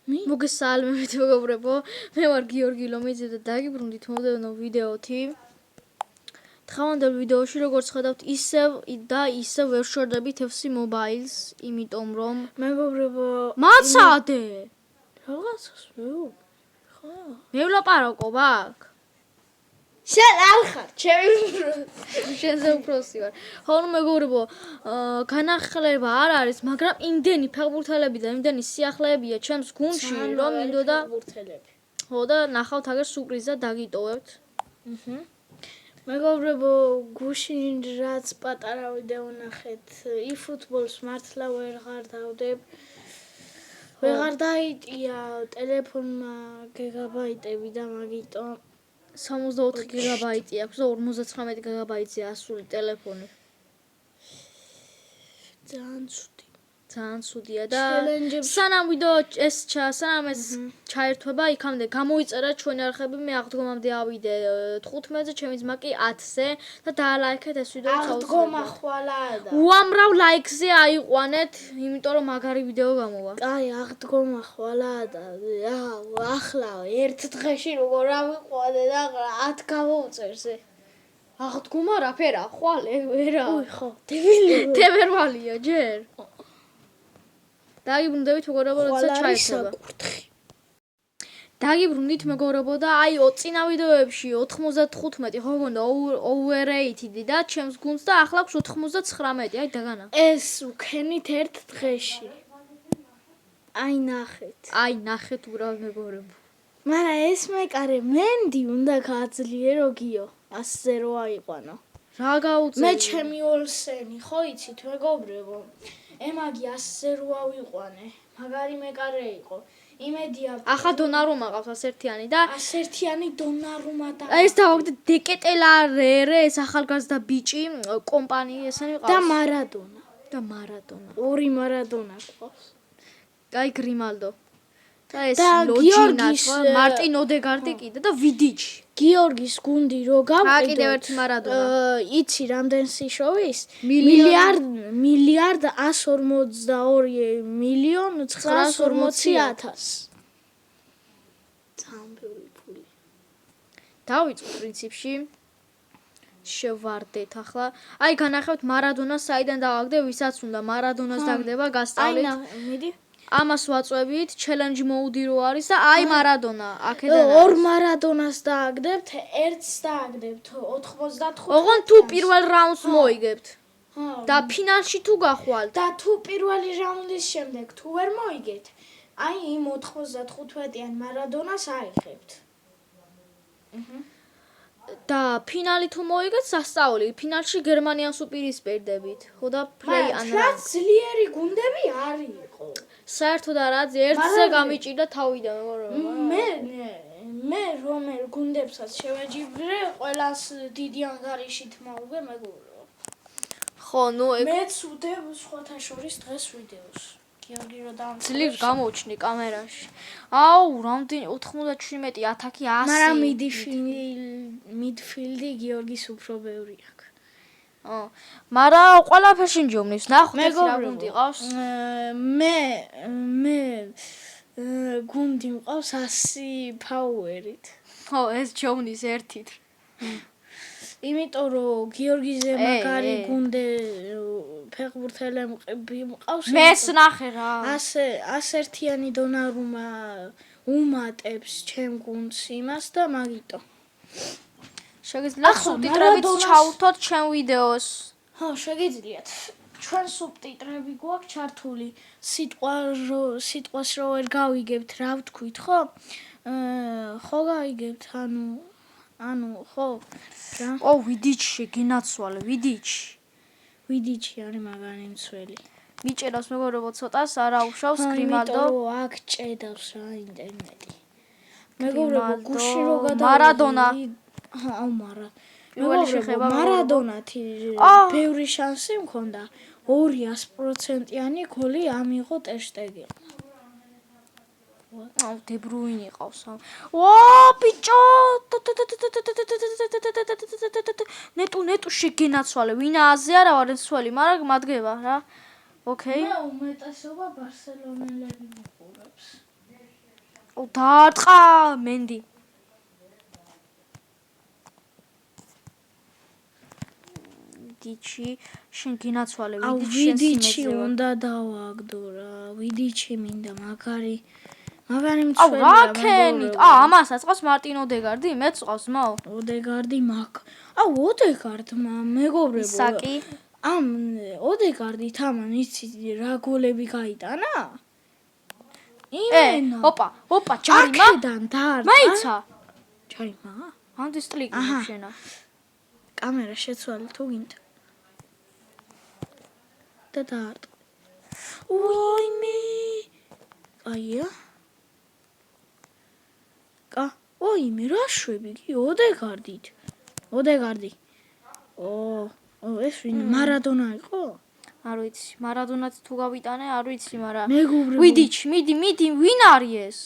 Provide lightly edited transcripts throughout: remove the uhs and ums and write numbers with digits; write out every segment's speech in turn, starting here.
მოგესალმებით მეგობრებო, მე ვარ გიორგი ლომიძე და დაგიბრუნდით მომდევნო ვიდეოთი. დღევანდელ ვიდეოში როგორც ხედავთ, ისევ ვერ შორდებით FC Mobiles, იმიტომ რომ მეგობრებო, მაცადე. რაღაცას ხო? მე ვლაპარაკობ აქ. შენ არ ხარ, შენზე უფროსი ვარ. ხო, მეგობრებო, განახლება არ არის, მაგრამ იმდენი ფეხბურთელები და იმდენი სიახლეებია ჩემს გუნდში, რომ მინდოდა ფეხბურთელები. ხო და ნახავთ აგერ სურპრიზად დაგიტოვებთ. მეგობრებო, გუშინ რაც პატარა ვიდეო ნახეთ, eFootball-ს მართლა ვეღარ დავდებ. ვეღარ დაიტია ტელეფონმა გიგაბაიტები და მაგიტომ 64 გიგაბაიტი აქვს და 59 გიგაბაიტია ასული ტელეფონი. ძალიან ცუდია და სანამ ვიდეო ეს ჩაერთვება, იქამდე გამოიწერა ჩვენი არხები, მე აღდგომამდე ავიდე 15-ზე, ჩემი ძმა კი 10-ზე და დაალაიქეთ ეს ვიდეო აღდგომა ხვალადა. უამრავ ლაიქზე აიყვანეთ, იმიტომ რომ მაგარი ვიდეო გამოვა. კაი, აღდგომა ხვალადა. ახლა ერთ დღეში როგორ ავიყვანე და 10 გავუწერზე. აღდგომა რაფერა, ხვალე, ვერა. უი ხო, დებილი. თებერვალია ჯერ. დაგიბრუნდებით მეგობრებო, როცა ჩაერთვება. დაგიბრუნდით მეგობრებო და აი წინა ვიდეოებში 95 ხო გონდა overrated და ჩემს გუნდს და ახლა აქვს 99, აი დაგანა. ეს უქენით ერთ დღეში. აი ნახეთ უბრალოდ მეგობრებო. მაგრამ ეს მეკარე მენდი უნდა გააძლიერო გიო, 100-ზე რო აიყვანო. რა გაუწევი? მე ჩემი ოლსენი, ხო იცით მეგობრებო? ემაგი 100-ზე რო ავიყვანე, მაგარი მეკარე იყო. იმედია ახლა დონარუმა ყავს 100-იანი და 100-იანი დონარუმა და ეს დავაგდე დეკეტელარერე, ეს ახალგაზრდა ბიჭი, კომპანია ესენი ყავს. და მარადონა. ორი მარადონა ყავს. აი გრიმალდო. და ეს გიორგის მარტინ ოდეგარდი კიდე და ვიდიჩი. გიორგის გუნდი რო გავყიდო. კიდევ ერთი მარადონა. იცი რამდენს იშოვის? მილიარდ 142 მილიონ 940,000. ძალიან ფული. დავიწყო პრინციპში. შევარდეთ ახლა. აი განახევთ მარადონას საიდან დავაგდე, ვისაც უნდა მარადონას დაგდება გასწავლით. მიდი. ამას ვაწვევით, challenge mode რო არის და აი მარადონა, აქედან ორ მარადონას დააგდებთ, ერთს დააგდებთ 95. ოღონდ თუ პირველ რაუნდს მოიგებთ. და ფინალში თუ გახვალთ და თუ პირველი რაუნდის შემდეგ თუ ვერ მოიგეთ, აი იმ 95-იან მარადონას აიღებთ. და ფინალი თუ მოიგეთ, სასწაული, ფინალში გერმანიას უპირისპირდებით. ხო და play ან რა ძლიერი გუნდები არ იყო. საერთოდ არა, ერთზე გამიჭირდა თავიდან, მე რომელ გუნდებსაც შევეჯიბრე, ყველას დიდი ანგარიშით მოვუგე მეგობრებო. ხო, ნუ მეც ვდებ სხვათა შორის დღეს ვიდეოს. გიორგი რო დამწერ. ძლივ გამოუჩნი კამერაში. აუ, რამდენი 97 ათაკი 100. მაგრამ მიდფილდი გიორგის უფრო ბევრი აქვს. მაგრამ ყველაფერში ნჯობნის. ნახოთ ეს რა გუნდი ყავს. მე გუნდი მყავს 100 ფაუერით. ხო, ეს ჯობნის ერთით. იმიტომ რომ გიორგიზე მაგარი გუნდე ფეხბურთელები მყავს. მეც ნახე რა. 101-იანი დონარუმა უმატებს ჩემ გუნდს იმას და მაგიტო. შეგიძლიათ სუბტიტრებით ჩავრთოთ ჩემ ვიდეოს. ხო, შეგიძლიათ. ჩვენ სუბტიტრები გვაქვს ჩართული. სიტყვას რო ვერ გავიგებთ, რა ვთქვით, ხო? ხო გავიგებთ, ანუ ხო. ო, ვიდიჩი გინაცვალე, ვიდიჩი არის მაგარი მცველი. მიჭერავს მეგობრებო ცოტას, არა უშავს გრიმალდო. აქ ჭედავს რა ინტერნეტი. მეგობრებო, გუში რო გადავიდე. მარადონა. მარადონა ბევრი შანსი მქონდა 200%-იანი გოლი ამიღო ტერშტეგენმა. აუ დებრუინი ყავს. ო ბიჭო! ნეტუ შეგენაცვალე. ვინ აზე არა ვარ ცველი, მაგრამ მადგება რა. ოკეი. მე უმეტესობა ბარსელონელები მიყურებს. დაარტყა მენდი. ვიდიჩი შენ გინაცვალე ვიდიჩი უნდა დავაგდო რა ვიდიჩი მინდა მაგარი მცველია რაკენით ამასაც ყავს მარტინ ოდეგარდი მეც ყავს მაო ოდეგარდი მაგ ოდეგარდმა მეგობრებო ისაკი ამ ოდეგარდით ამან იცი რა გოლები გაიტანა იმენა ოპა ჯარიმა მაიცა ჯარიმა ამდის ტლიკი შენა კამერა შეცვალე თუ გინდა და დაარტყა უიმე აია ოიმე რა შვები კი ოდეგარდი ეს ვინ მარადონა იყო არ ვიცი მარადონაც თუ გავიტანე არ ვიცი მაგრამ მეგობრებო ვიდიჩ მიდი ვინ არის ეს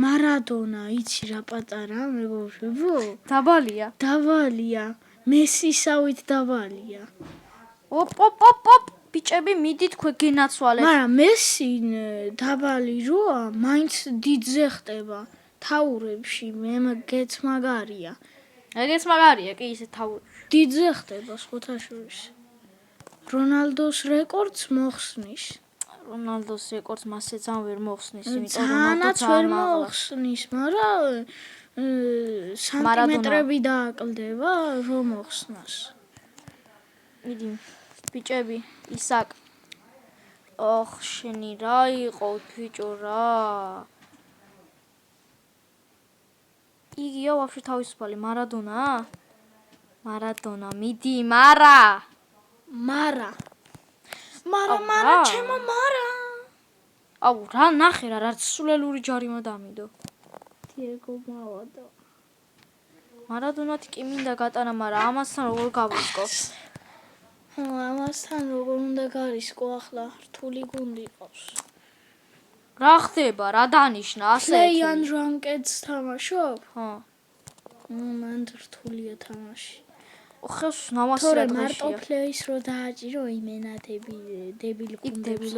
მარადონა იცი რა პატარა მეგობრებო დაბალია მესისავით დაბალია ოპ ბიჭები მიდით თქვენ გენაცვალეთ მაგრამ მესი დაბალი როა მაინც დიდზე ხტება თაურებში მეგეც მაგარია ეგეც მაგარია კი ისე თაურებში დიდზე ხტება სხვათაშორის რონალდოს რეკორდს მოხსნის რონალდოს რეკორდს მასე ძალიან ვერ მოხსნის იმიტომ რონალდო ვერ მოხსნის მაგრამ სანტიმეტრები დააკლდება რომ მოხსნას მიდი ბიჭები ისაკ შენი რა იყო ბიჭო რა იგია ვაფშე თავისუფალი მარადონა მიდი მარა ჩემო მარა რა ნახე რა რაც სულელური ჯარიმა დამიდო დიეგო მავადო მარადონათი კი მინდა გატანა მაგრამ ამასთან როგორ გავისკო ამასთან როგორ უნდა გარისკო ახლა რთული გუნდი ყავს რა ხდება რა დანიშნა ასე Play and Rankeds თამაშობ? ხო მან რთულია თამაში ხეს ნამასია დღეში მარტო Play-ს რო დააჭირო იმენა დებილი გუნდებს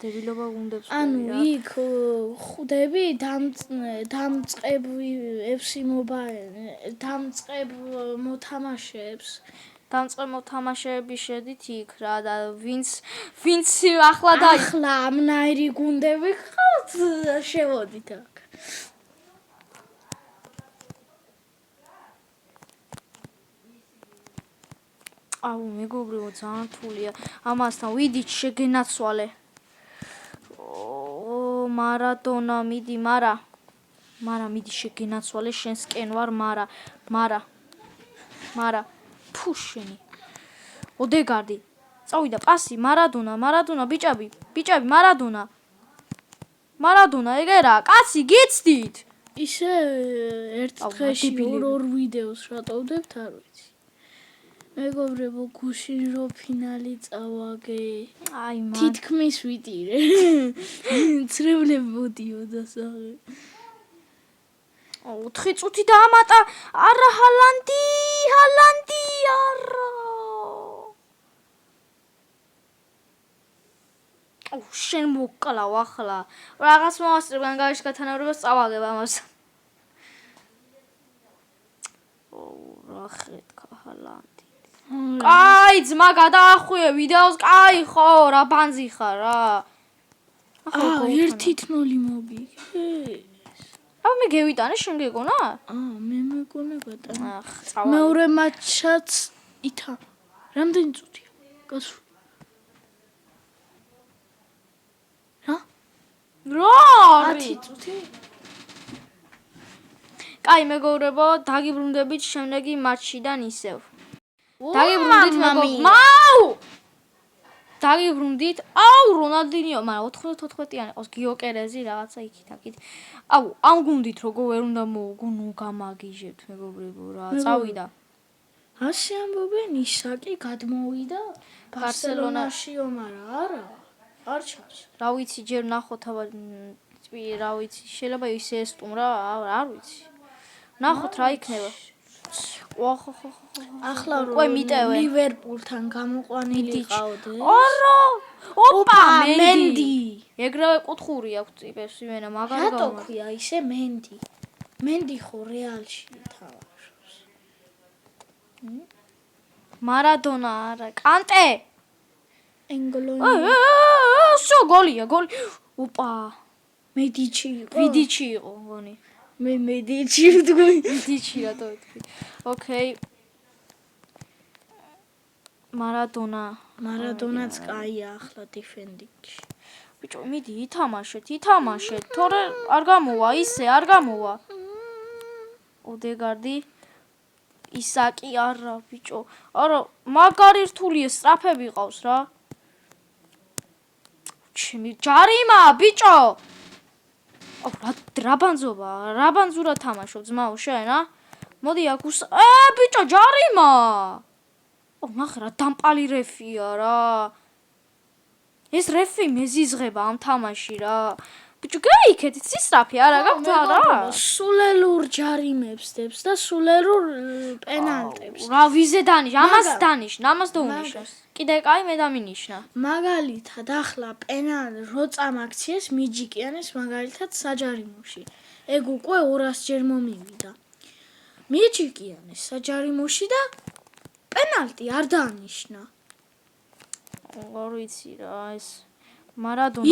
დებილობა გუნდებს ანუ იქ ხვდები დამწყებ FC Mobile დამწყებ მოთამაშეები შედით იქ რა და ვინც ახლა ამნაირი გუნდები ხავთ შევოდით აქ მეგობრებო ძალიან რთულია ამასთან ვიდიჩ შეგენაცვალე მარადონა მიდი მარა მიდი შეგენაცვალე შენსკენ ვარ მარა ფუშენი ოდეგარდი წავიდა პასი მარადონა ბიჭები მარადონა ეგერა კაცი გიცდით ისე ერთ დღეში ორ ვიდეოს რატოვდებთ არ ვიცი მეგობრებო გუშინ რო ფინალი წავაგე თითქმის ვიტირე ცრებლებოდიო დასაღე 4 წუთი დაამატა არა ჰალანდი არა შენ მოკლავ ახლა რაღაც მომასწრებან გაიშ გათანაბრებას წავაგებ ამას რა ხეთქა ჰალანდი კაი ძმა გადაახვიე ვიდეოს კაი ხო რა ბანძი ხარ რა 1-0 მოგიგე მე გევიტანე შენ გეგონა? მე მეგონა გატანა. მეორე მატჩაც ითა. რამდენი წუთია? გასული. რა? 10 წუთი? კაი მეგობრებო, დაგიბრუნდებით შემდეგი მატჩიდან ისევ. დაგიბრუნდით დაგიბრუნდით რონალდინიო მაგრამ 94-იანი ყავს გიოკერეზი რაღაცა იქით ამ გუნდით როგორ ვერ უნდა მოვგუნ გამაგიჟებთ მეგობრებო რა წავიდა ასე ამბობენ ისაკი გადმოვიდა ბარსელონაშიო მაგრამ არ ჩავს რა ვიცი ჯერ ნახოთ აბა რა ვიცი შეიძლება ისე ესტუმრა არ ვიცი ნახოთ რა იქნება ახლა რომ ლივერპულთან გამოყვანილი ყავდე არა ოპა მენდი ეგრევე კუთხური აქვს ტიპებს იმენა მაგარი რატო ქვია ისე მენდი? მენდი ხო რეალში თამაშობს. მარადონა არა, კანტე. ენგოლონი. სო გოლია, გოლი. ოპა. მედიჩი იყო. ვიდიჩი იყო, გონი. მე მედიჩი ვთქვი. ვიდიჩი რატო ვთქვი. ოკეი. მარადონაც კაია ახლა დიფენდინგში. ბიჭო, მიდი ითამაშეთ. თორე არ გამოვა, ისე არ გამოვა. ოდეგარდი ისაკი არა, ბიჭო. არა, მაგარი რთულია, სწრაფები ყავს რა. ჩემი ჯარიმა, ბიჭო. რა ბანძურა თამაშობ ძმაო შენ, ა? მოდი აქ ბიჭო, ჯარიმა. ნახე რა დამპალი რეფია რა. ეს რეფი მეზიზღება ამ თამაში რა. ბიჭო, გაიქეთ, სისრაფი არა გაქვთ რა. სულელურ ჯარიმებს დებს და სულელურ პენალტებს. რა ვიზე ამას დაუნიშნავს. კიდე კაი მე დამინიშნა. მაგალითად, ახლა როწამ აქციეს მიჯიკიანეს მაგალითად საჯარიმოში. ეგ უკვე 200 ჯერ მომივიდა. მიჯიკიანეს საჯარიმოში და პენალტი არ დაანიშნა. არ ვიცი რა ეს მარადონა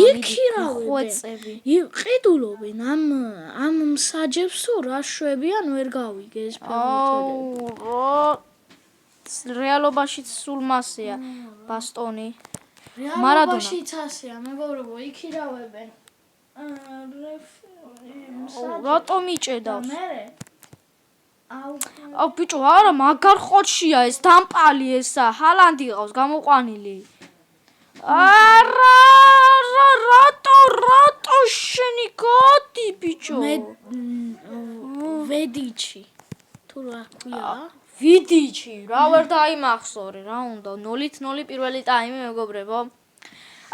ხვეწები. იყიდულობენ ამ მსაჯებს თუ რა შვებიან ვერ გავიგე ეს ფეხბურთელები. რეალობაშიც სულ მასეა ბასტონი. მარადონაშიც ასეა, მეგობრებო, იქირავებენ. რატომ იჭედავს? ბიჭო, არა, მაგარ ხოჩია ეს დამპალი ესა, ჰალანდი ყავს გამოყვანილი. არა, რატო შენი გადი, ბიჭო? ვედიჩი. თუ რა ქვია? ვიდიჩი, რა ვერ დაიმახსოვრე, რა უნდა 0-0 პირველი ტაიმი, მეგობრებო.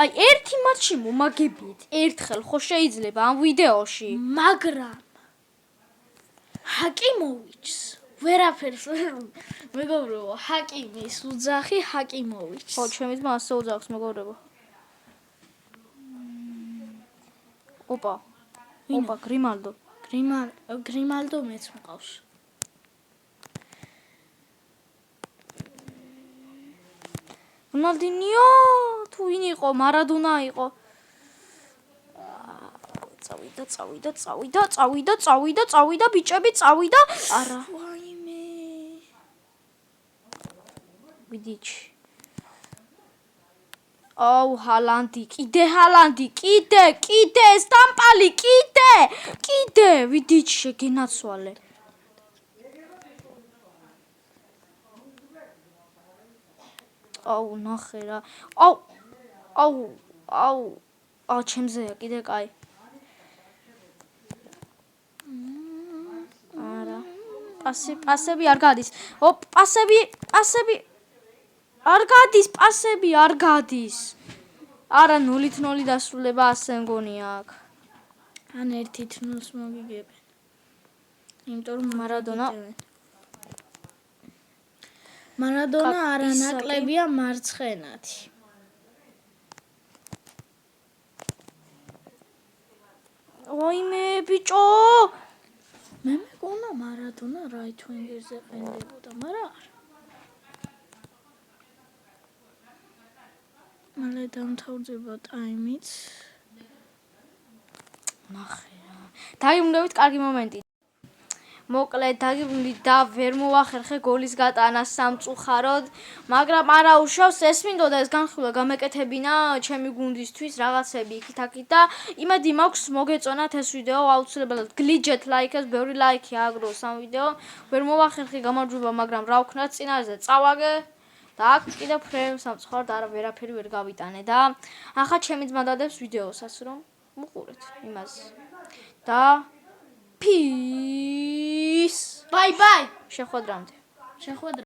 აი, ერთი მატჩი მომაგებიეთ, ერთხელ ხო შეიძლება ამ ვიდეოში. მაგრამ ჰაკიმოვიჩს ვერაფერს მეგობრებო, ჰაკიმის უძახი ჰაკიმოვიჩს. ხო, ჩემი ძმა ასე უძახს, მეგობრებო. ოპა, გრიმალდო მეც მყავს. რონალდინიო, თუ ვინ იყო, მარადონა იყო. წავიდა, ბიჭები, წავიდა. არა. ვაიმე. ვიდიჩი. ჰალანდი, კიდე, სტამპალი, კიდე, ვიდიჩი შეგენაცვალე. ნახე რა. ჩემზეა კიდე კაი. არა. პასები არ გადის. პასები არ გადის. არა 0-0 დასრულება ასე მგონია აქ. ან 1-0 მოგიგებენ. იმიტომ რომ მარადონა არანაკლებია მარცხენათი. ვაიმე ბიჭო! მე მეგონა მარადონა right winger-ზე ყენდებოდა, მაგრამ არა. მალე დამთავრდება ტაიმიც. ნახე რა. დაიმუნდებით კარგი მომენტი. მოკლედ დაგიბრუნდით და ვერ მოვახერხე გოლის გატანა სამწუხაროდ, მაგრამ არა უშავს, ეს მინდოდა ეს განხილვა გამეკეთებინა ჩემი გუნდისთვის რაღაცები იქით-აქით და იმედი მაქვს მოგეწონათ ეს ვიდეო, აუცილებლად გლიჯეთ ლაიქებს, ბევრი ლაიქი ააგროვოს ამ ვიდეო. ვერ მოვახერხე, გამარჯვება, მაგრამ რა ვქნათ წინარეზე წავაგე და აქ კიდევ ფრენ სამწუხაროდ ვერაფერი ვერ გავიტანე და ახლა ჩემი ძმა დადებს ვიდეოსაც რომ მოყურეთ იმას. და Peace. Bye bye. შეხვედრამდე.